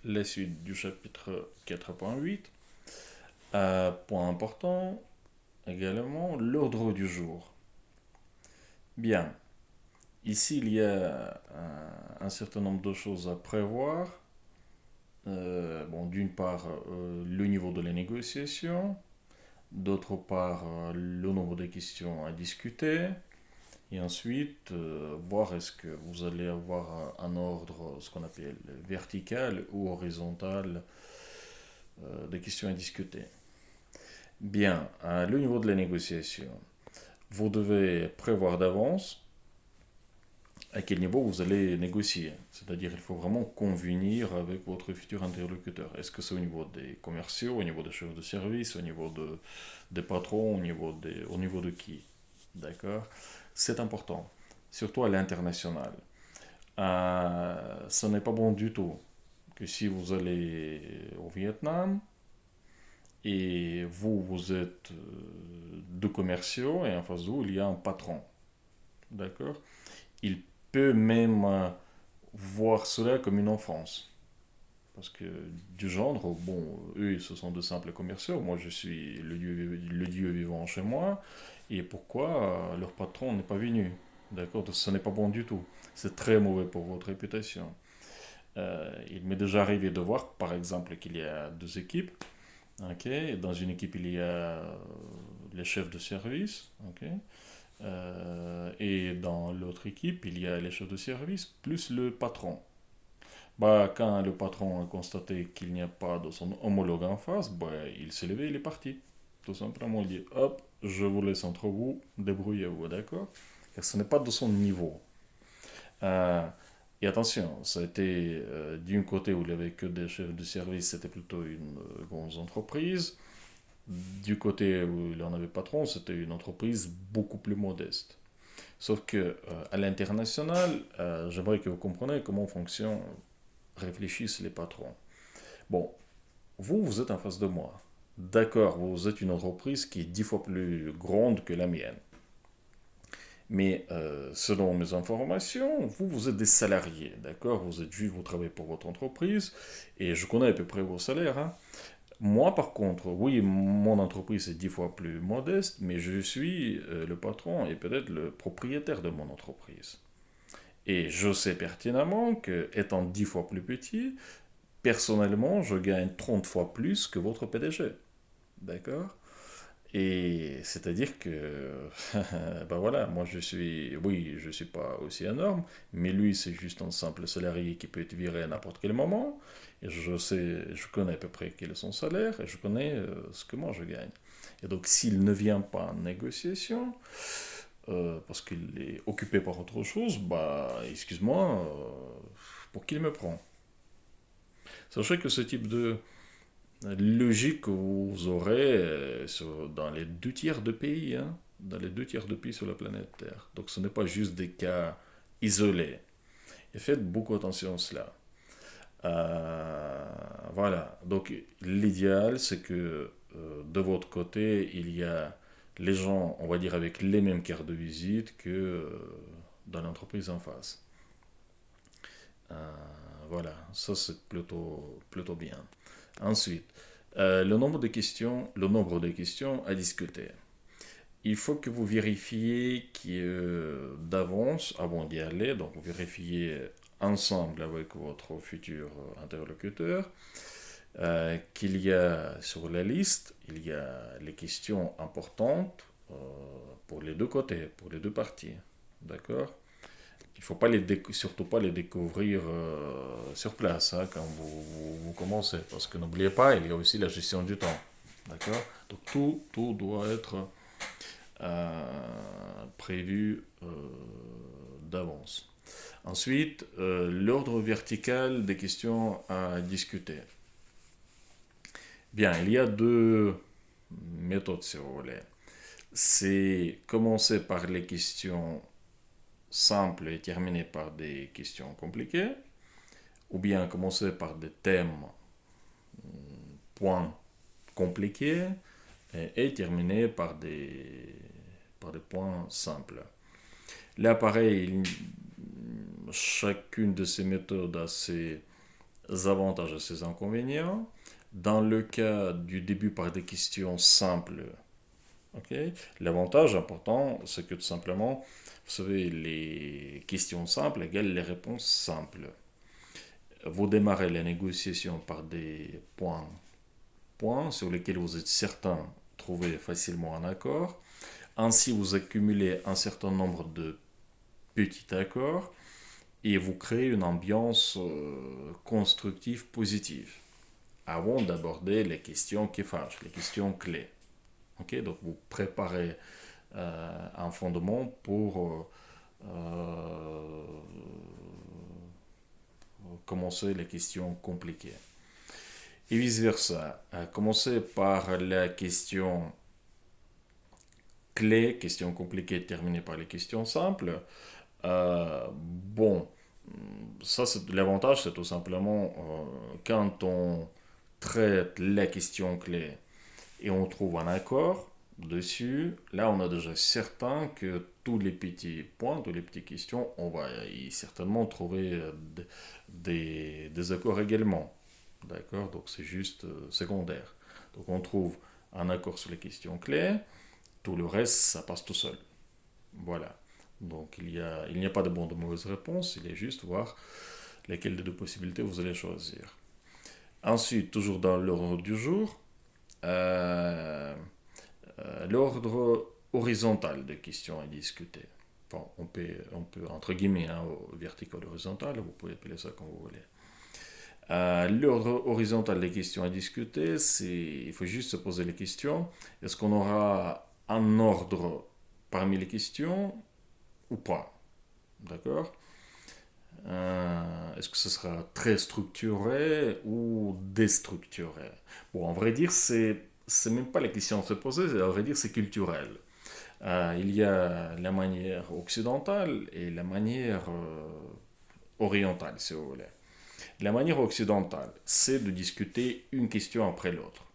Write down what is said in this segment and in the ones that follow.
la suite du chapitre 4.8. Point important également, l'ordre du jour. Bien, ici il y a un certain nombre de choses à prévoir. Bon, d'une part, le niveau de la négociation, d'autre part, le nombre de questions à discuter, et ensuite, voir est-ce que vous allez avoir un ordre, ce qu'on appelle vertical ou horizontal, de questions à discuter. Bien, à le niveau de la négociation, vous devez prévoir d'avance à quel niveau vous allez négocier. C'est-à-dire, il faut vraiment convenir avec votre futur interlocuteur. Est-ce que c'est au niveau des commerciaux, au niveau des chefs de service, des patrons, au niveau de qui? D'accord. C'est important, surtout à l'international. Ce n'est pas bon du tout que si vous allez au Vietnam et vous êtes deux commerciaux et en face de vous, il y a un patron. D'accord. Il peut même voir cela comme une offense. Parce que du genre, bon, eux, ce sont de simples commerciaux. Moi, je suis le Dieu vivant chez moi. Et pourquoi leur patron n'est pas venu? D'accord. Donc, ce n'est pas bon du tout. C'est très mauvais pour votre réputation. Il m'est déjà arrivé de voir, par exemple, qu'il y a deux équipes. Ok. Dans une équipe, il y a les chefs de service. Ok. Et dans l'autre équipe, il y a les chefs de service plus le patron. Bah, quand le patron a constaté qu'il n'y a pas de son homologue en face, bah, il s'est levé, il est parti. Tout simplement, il dit hop, je vous laisse entre vous, débrouillez-vous, d'accord? Car ce n'est pas de son niveau. Euh, et attention, ça a été d'un côté où il n'y avait que des chefs de service, c'était plutôt une grosse entreprise. Du côté où il en avait patron, c'était une entreprise beaucoup plus modeste. Sauf que à l'international, j'aimerais que vous compreniez comment fonctionne, réfléchissent les patrons. Bon, vous êtes en face de moi. D'accord, vous êtes une entreprise qui est 10 fois plus grande que la mienne. Mais selon mes informations, vous êtes des salariés, d'accord? Vous êtes juste, vous travaillez pour votre entreprise et je connais à peu près vos salaires, hein. Moi, par contre, oui, mon entreprise est 10 fois plus modeste, mais je suis le patron et peut-être le propriétaire de mon entreprise. Et je sais pertinemment que, étant 10 fois plus petit, personnellement, je gagne 30 fois plus que votre PDG. D'accord. Et c'est-à-dire que, ben voilà, moi je suis, oui, je suis pas aussi énorme, mais lui c'est juste un simple salarié qui peut être viré à n'importe quel moment. Et je sais, je connais à peu près quel est son salaire et je connais ce que moi je gagne. Et donc s'il ne vient pas en négociation, parce qu'il est occupé par autre chose, bah excuse-moi, pour qui il me prend? Sachez que ce type de logique que vous aurez dans les 2 tiers de pays, hein, dans les 2 tiers de pays sur la planète Terre. Donc ce n'est pas juste des cas isolés. Et faites beaucoup attention à cela. Euh, voilà. Donc l'idéal, c'est que de votre côté, il y a les gens, on va dire, avec les mêmes cartes de visite que dans l'entreprise en face. Euh, voilà, ça c'est plutôt bien. Ensuite, le nombre de questions à discuter. Il faut que vous vérifiez d'avance, avant d'y aller, donc vous vérifiez ensemble avec votre futur interlocuteur, qu'il y a sur la liste, il y a les questions importantes euh, pour les deux côtés, pour les deux parties. D'accord? Il ne faut pas surtout pas les découvrir sur place, hein, quand vous commencez. Parce que n'oubliez pas, il y a aussi la gestion du temps. D'accord. Donc tout doit être prévu d'avance. Ensuite, l'ordre vertical des questions à discuter. Bien, il y a deux méthodes, si vous voulez. C'est commencer par les questions simples et terminer par des questions compliquées, ou bien commencer par des thèmes, points compliqués, et terminer par des points simples. Là, pareil, chacune de ces méthodes a ses avantages et ses inconvénients. Dans le cas du début par des questions simples, ok, l'avantage important, c'est que tout simplement, vous savez, les questions simples égale les réponses simples. Vous démarrez la négociation par des points sur lesquels vous êtes certain de trouver facilement un accord. Ainsi, vous accumulez un certain nombre de petits accords et vous créez une ambiance constructive, positive, avant d'aborder les questions qui fâchent, les questions clés. Ok, donc vous préparez un fondement pour commencer les questions compliquées. Et vice-versa. Commencez par la question clé, question compliquée terminée par les questions simples. Bon, ça c'est l'avantage, c'est tout simplement quand on traite la question clé et on trouve un accord dessus, là on a déjà certain que tous les petits points, toutes les petites questions, on va y certainement trouver des accords également. D'accord. Donc c'est juste secondaire. Donc on trouve un accord sur les questions clés, tout le reste ça passe tout seul. Voilà. Donc il n'y a pas de bonne ou de mauvaise réponse, il est juste voir lesquelles des deux possibilités vous allez choisir. Ensuite, toujours dans l'ordre du jour, euh, l'ordre horizontal des questions à discuter. Enfin, on peut entre guillemets, hein, vertical horizontal, vous pouvez appeler ça comme vous voulez. L'ordre horizontal des questions à discuter, il faut juste se poser les questions. Est-ce qu'on aura un ordre parmi les questions ou pas? D'accord. Est-ce que ce sera très structuré ou déstructuré? Bon, en vrai dire, c'est même pas la question à se poser, à vrai dire, c'est culturel. Il y a la manière occidentale et la manière orientale, si vous voulez. La manière occidentale, c'est de discuter une question après l'autre.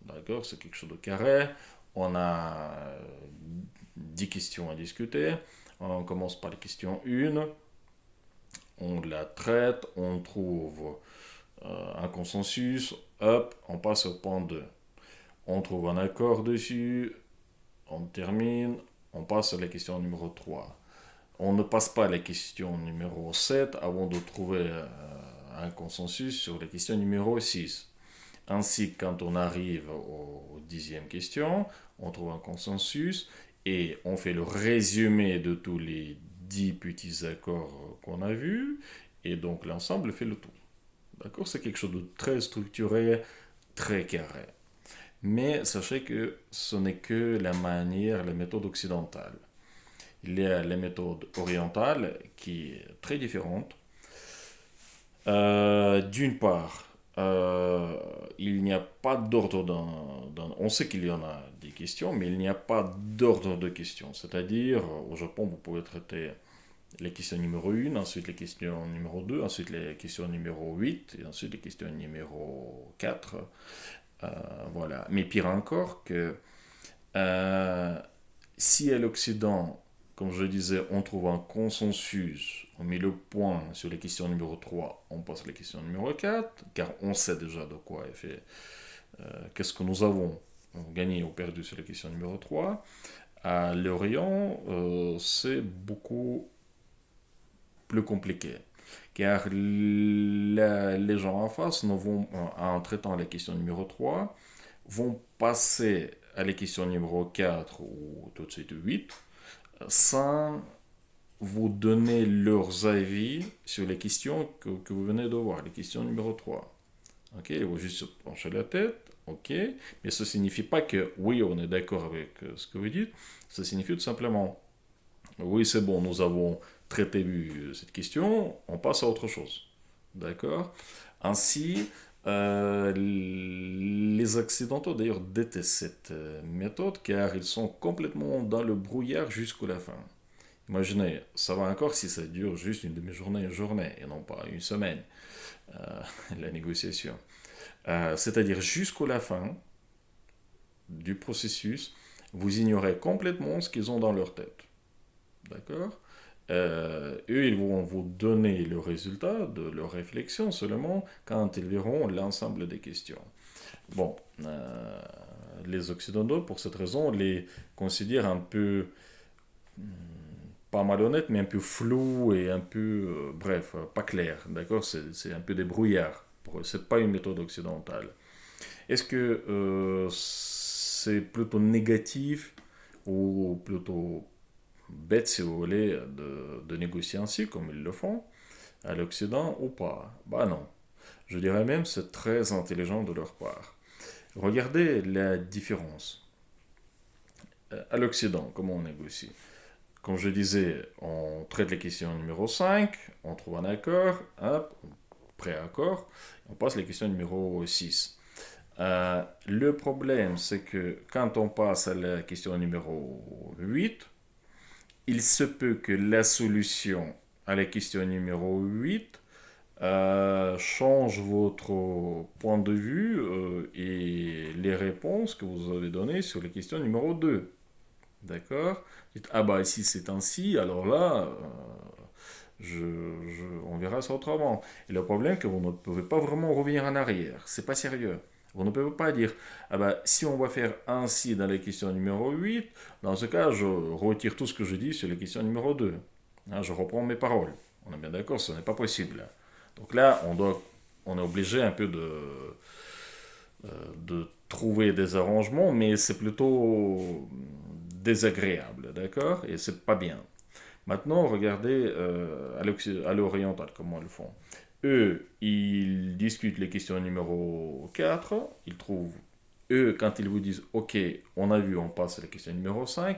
D'accord. C'est quelque chose de carré. On a 10 questions à discuter. On commence par la question 1. On la traite. On trouve un consensus. Hop, on passe au point 2. On trouve un accord dessus. On termine. On passe à la question numéro 3. On ne passe pas à la question numéro 7 avant de trouver un consensus sur la question numéro 6. Ainsi, quand on arrive aux 10e question, on trouve un consensus et on fait le résumé de tous les 10 petits accords qu'on a vus, et donc l'ensemble fait le tout. D'accord. C'est quelque chose de très structuré, très carré. Mais sachez que ce n'est que la manière, la méthode occidentale. Il y a la méthode orientale qui est très différente. D'une part, il n'y a pas d'ordre on sait qu'il y en a des questions, mais il n'y a pas d'ordre de questions. C'est-à-dire, au Japon, vous pouvez traiter les questions numéro 1, ensuite les questions numéro 2, ensuite les questions numéro 8, et ensuite les questions numéro 4. Euh, voilà. Mais pire encore, que euh, si à l'Occident, comme je disais, on trouve un consensus, on met le point sur les questions numéro 3, on passe à la question numéro 4, car on sait déjà de quoi est fait, qu'est-ce que nous avons gagné ou perdu sur la question numéro 3. À l'Orient, c'est beaucoup plus compliqué, car les gens en face, en traitant la question numéro 3, vont passer à la question numéro 4 ou tout de suite 8, sans vous donner leurs avis sur les questions que vous venez de voir, les questions numéro 3. Ok, ils vont juste se pencher la tête, ok, mais ça ne signifie pas que oui, on est d'accord avec ce que vous dites, ça signifie tout simplement, oui, c'est bon, nous avons traité cette question, on passe à autre chose. D'accord. Ainsi, les Occidentaux d'ailleurs détestent cette méthode car ils sont complètement dans le brouillard jusqu'à la fin. Imaginez, ça va encore si ça dure juste une demi-journée, une journée, et non pas une semaine, la négociation. C'est-à-dire jusqu'à la fin du processus, vous ignorez complètement ce qu'ils ont dans leur tête. D'accord. eux, ils vont vous donner le résultat de leur réflexion seulement quand ils verront l'ensemble des questions. Bon, les Occidentaux, pour cette raison, les considèrent un peu, pas malhonnêtes, mais un peu flous et un peu, bref, pas clairs, d'accord? C'est un peu des brouillards. Pour eux, c'est pas une méthode occidentale. Est-ce que c'est plutôt négatif ou plutôt bête, si vous voulez, de négocier ainsi, comme ils le font, à l'Occident ou pas? Bah non. Je dirais même c'est très intelligent de leur part. Regardez la différence. À l'Occident, comment on négocie? Comme je disais, on traite les questions numéro 5, on trouve un accord, hop, pré-accord, on passe les questions numéro 6. Le problème, c'est que quand on passe à la question numéro 8, il se peut que la solution à la question numéro 8 change votre point de vue et les réponses que vous avez données sur la question numéro 2. D'accord? Dites, ah bah si c'est ainsi, alors là, on verra ça autrement. Et le problème, c'est que vous ne pouvez pas vraiment revenir en arrière. C'est pas sérieux. Vous ne pouvez pas dire, ah bah, si on va faire ainsi dans la question numéro 8, dans ce cas, je retire tout ce que je dis sur la question numéro 2. Hein, je reprends mes paroles. On est bien d'accord, ce n'est pas possible. Donc là, on est obligé un peu de trouver des arrangements, mais c'est plutôt désagréable, d'accord? Et c'est pas bien. Maintenant, regardez à l'oriental, comment ils le font. Eux, ils discutent les questions numéro 4, ils trouvent, eux, quand ils vous disent, OK, on a vu, on passe à la question numéro 5,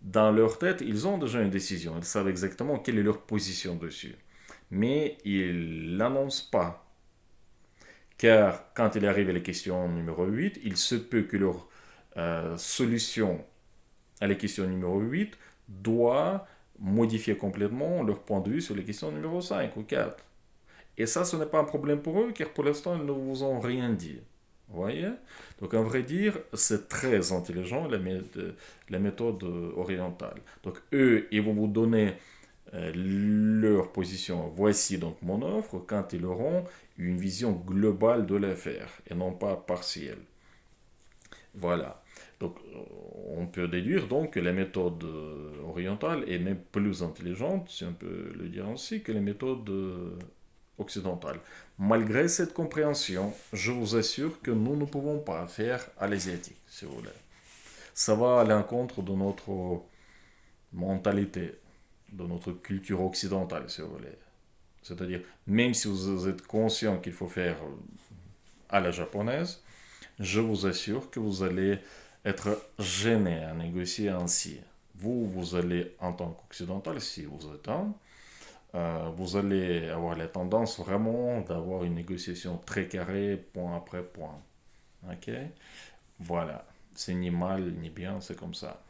dans leur tête, ils ont déjà une décision, ils savent exactement quelle est leur position dessus. Mais ils l'annoncent pas. Car quand il arrive à la question numéro 8, il se peut que leur solution à la question numéro 8 doit modifier complètement leur point de vue sur les questions numéro 5 ou 4. Et ça, ce n'est pas un problème pour eux, car pour l'instant, ils ne vous ont rien dit. Vous voyez? Donc, à vrai dire, c'est très intelligent, la méthode orientale. Donc, eux, ils vont vous donner leur position. Voici donc mon offre, quand ils auront une vision globale de l'affaire, et non pas partielle. Voilà. Donc, on peut déduire donc que la méthode orientale est même plus intelligente, si on peut le dire ainsi, que les méthodes occidentales. Malgré cette compréhension, je vous assure que nous ne pouvons pas faire à l'asiatique, si vous voulez. Ça va à l'encontre de notre mentalité, de notre culture occidentale, si vous voulez. C'est-à-dire, même si vous êtes conscient qu'il faut faire à la japonaise, je vous assure que vous allez être gêné à négocier ainsi. Vous allez, en tant qu'occidental, si vous êtes un, vous allez avoir la tendance vraiment d'avoir une négociation très carrée, point après point. Ok? Voilà. C'est ni mal ni bien, c'est comme ça.